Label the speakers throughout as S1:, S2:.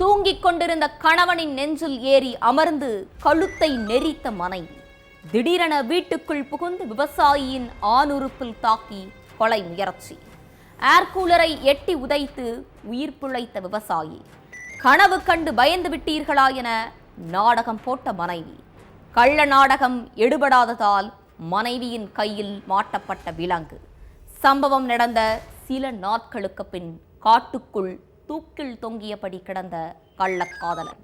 S1: தூங்கிக் கொண்டிருந்த கணவனின் நெஞ்சில் ஏறி அமர்ந்து கழுத்தை நெரித்த மனைவி. திடீரென வீட்டுக்குள் புகுந்து விவசாயியின் ஆணுறுப்பில் தாக்கி கொலை முயற்சி. ஏர் கூலரை எட்டி உதைத்து உயிர் பிழைத்த விவசாயி. கனவு கண்டு பயந்து விட்டீர்களா என நாடகம் போட்ட மனைவி. கள்ள நாடகம் எடுபடாததால் மனைவியின் கையில் மாட்டப்பட்ட விலங்கு. சம்பவம் நடந்த சில நாட்களுக்கு பின் காட்டுக்குள் தூக்கில் தொங்கியபடி கிடந்த கள்ளக்காதலன்.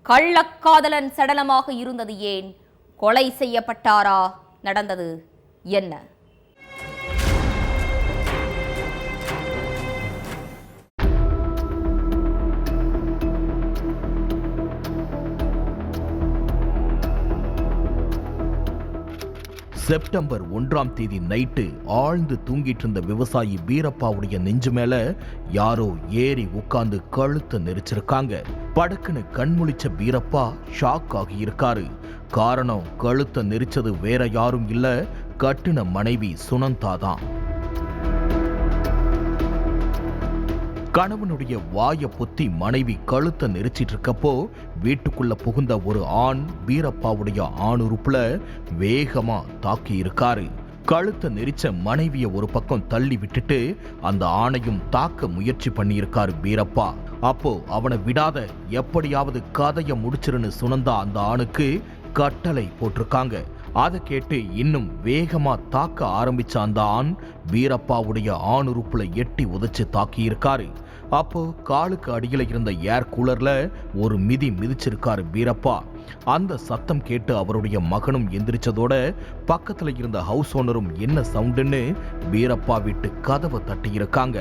S1: கள்ளக்காதலன் சடலமாக இருந்தது ஏன்? கொலை செய்யப்பட்டாரா? நடந்தது என்ன?
S2: செப்டம்பர் 1ஆம் தேதி நைட்டு ஆழ்ந்து தூங்கிட்டு இருந்த விவசாயி வீரப்பாவுடைய நெஞ்சு மேல யாரோ ஏறி உட்கார்ந்து கழுத்தை நெரிச்சிருக்காங்க. படக்குன்னு கண்முழிச்ச வீரப்பா ஷாக் ஆகி இருக்காரு. காரணம், கழுத்தை நெரிச்சது வேற யாரும் இல்ல, கட்டின மனைவி சுனந்தா தான். கணவனுடைய வாய பொத்தி மனைவி கழுத்தை நெரிச்சிட்டு இருக்கப்போ வீட்டுக்குள்ள புகுந்த ஒரு ஆண் வீரப்பாவுடைய ஆணுறுப்புல வேகமா தாக்கி இருக்காரு. கழுத்தை நெரிச்ச மனைவிய ஒரு பக்கம் தள்ளி விட்டுட்டு அந்த ஆணையும் தாக்க முயற்சி பண்ணியிருக்காரு வீரப்பா. அப்போ அவனை விடாத, எப்படியாவது கதையை முடிச்சிருன்னு சுனந்தா அந்த ஆணுக்கு கட்டளை போட்டிருக்காங்க. அதை கேட்டு இன்னும் வேகமா தாக்க ஆரம்பிச்ச அந்த ஆண் வீரப்பாவுடைய ஆணுறுப்புல எட்டி உதைச்சு தாக்கி இருக்காரு. அப்போ காலுக்கு அடியில இருந்த ஏர் கூலர்ல ஒரு மிதி மிதிச்சிருக்காரு வீரப்பா. அந்த சத்தம் கேட்டு அவருடைய மகனும் எந்திரிச்சதோட பக்கத்துல இருந்த ஹவுஸ் ஓனரும் என்ன சவுண்டுன்னு வீரப்பா வீட்டு கதவை தட்டி இருக்காங்க.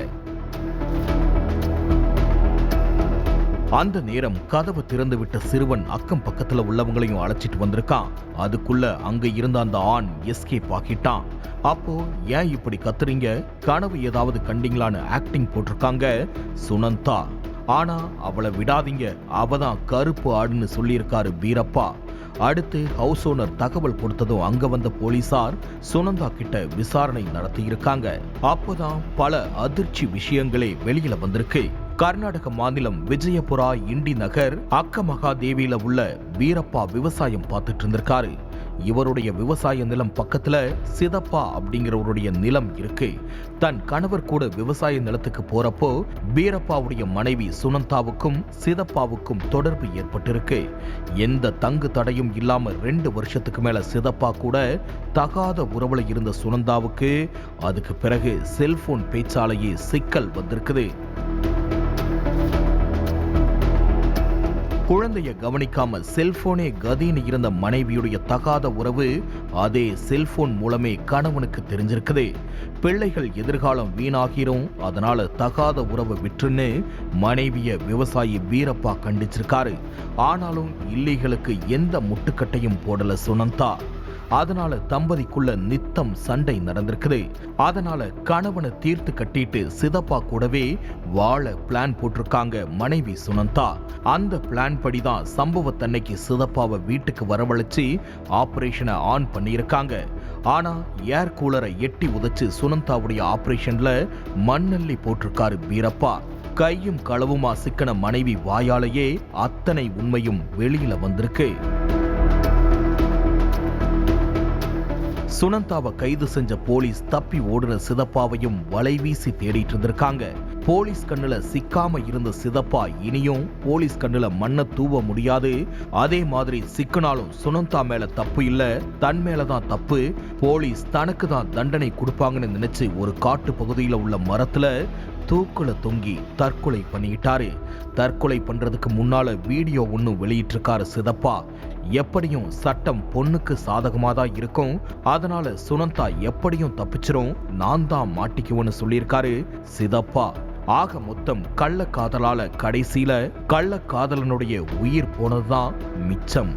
S2: அந்த நேரம் கதவு திறந்து விட்ட சிறுவன் அக்கம் பக்கத்துல உள்ளவங்களையும் அழைச்சிட்டு வந்திருக்கான். அதுக்குள்ள அங்க இருந்த அந்த ஆண் எஸ்கேப் ஆகிட்டான். அப்போ ஏன் இப்படி கத்துறீங்க, கனவு ஏதாவது கண்டீங்களான்னு ஆக்டிங் போட்டிருக்காங்க சுனந்தா. ஆனா அவளை விடாதீங்க, அவதான் கருப்பு ஆடுன்னு சொல்லியிருக்காரு வீரப்பா. அடுத்து ஹவுஸ் ஓனர் தகவல் கொடுத்ததும் அங்க வந்த போலீசார் சுனந்தா கிட்ட விசாரணை நடத்தி இருக்காங்க. அப்போதான் பல அதிர்ச்சி விஷயங்களே வெளியில வந்திருக்கு. கர்நாடக மாநிலம் விஜயபுரா இண்டி நகர் அக்க மகாதேவியில உள்ள வீரப்பா விவசாயம் பார்த்துட்டு இருந்திருக்காரு. இவருடைய விவசாய நிலம் பக்கத்துல சிதப்பா அப்படிங்கிறவருடைய நிலம் இருக்கு. தன் கணவர் கூட விவசாய நிலத்துக்கு போறப்போ வீரப்பாவுடைய மனைவி சுனந்தாவுக்கும் சிதப்பாவுக்கும் தொடர்பு ஏற்பட்டிருக்கு. எந்த தங்கு தடையும் இல்லாம 2 வருஷத்துக்கு மேல சிதப்பா கூட தகாத உறவுல இருந்த சுனந்தாவுக்கு அதுக்கு பிறகு செல்போன் பேச்சாலேயே சிக்கல் வந்திருக்குது. குழந்தைய கவனிக்காம செல்போனே கதின்னு இருந்த மனைவியுடைய தகாத உறவு அதே செல்போன் மூலமே கணவனுக்கு தெரிஞ்சிருக்குது. பிள்ளைகள் எதிர்காலம் வீணாகிரும், அதனால தகாத உறவை விட்டுன்னு மனைவிய விவசாயி வீரப்பா கண்டிச்சிருக்காரு. ஆனாலும் இல்லைகளுக்கு எந்த முட்டுக்கட்டையும் போடல சுனந்தா. அதனால தம்பதிக்குள்ள நித்தம் சண்டை நடந்திருக்குது. அதனால கணவனை தீர்த்து கட்டிட்டு சிதப்பா கூடவே வாழ பிளான் போட்டிருக்காங்க மனைவி சுனந்தா. அந்த பிளான் படிதான் சம்பவத்தன்னைக்கு சிதப்பாவை வீட்டுக்கு வரவழைச்சு ஆபரேஷனை ஆன் பண்ணியிருக்காங்க. ஆனா ஏர் கூலரை எட்டி உதைச்சு சுனந்தாவுடைய ஆபரேஷன்ல மண்ணள்ளி போட்டிருக்காரு வீரப்பா. கையும் களவுமா சிக்கன மனைவி வாயாலேயே அத்தனை உண்மையும் வெளியில வந்திருக்கு. சுனந்தாவை கைது செஞ்ச போலீஸ் தப்பி ஓடுற சிதப்பாவையும் வலை வீசி தேடிட்டு இருந்திருக்காங்க. போலீஸ் கண்ணுல சிக்காம இருந்த சிதப்பா இனியும் போலீஸ் கண்ணுல மண்ணை தூவ முடியாது. அதே மாதிரி சிக்கினாலும் சுனந்தா மேல தப்பு இல்ல, தன் மேலதான் தப்பு. போலீஸ் தனக்கு தான் தண்டனை கொடுப்பாங்கன்னு நினைச்சு ஒரு காட்டு பகுதியில உள்ள மரத்துல தூக்குல தொங்கி தற்கொலை பண்ணிக்கிட்டாரு. தற்கொலை பண்றதுக்கு முன்னால வீடியோ ஒண்ணு வெளியிட்டிருக்காரு சிதப்பா. எப்படியும் சட்டம் பொண்ணுக்கு சாதகமா தான் இருக்கும், அதனால சுனந்தா எப்படியும் தப்பிச்சிரும், நான் தான் மாட்டிக்குவேன்னு சொல்லியிருக்காரு சிதப்பா. ஆக மொத்தம் கள்ளக்காதலால கடைசியில கள்ளக்காதலனுடைய உயிர் போனதுதான் மிச்சம்.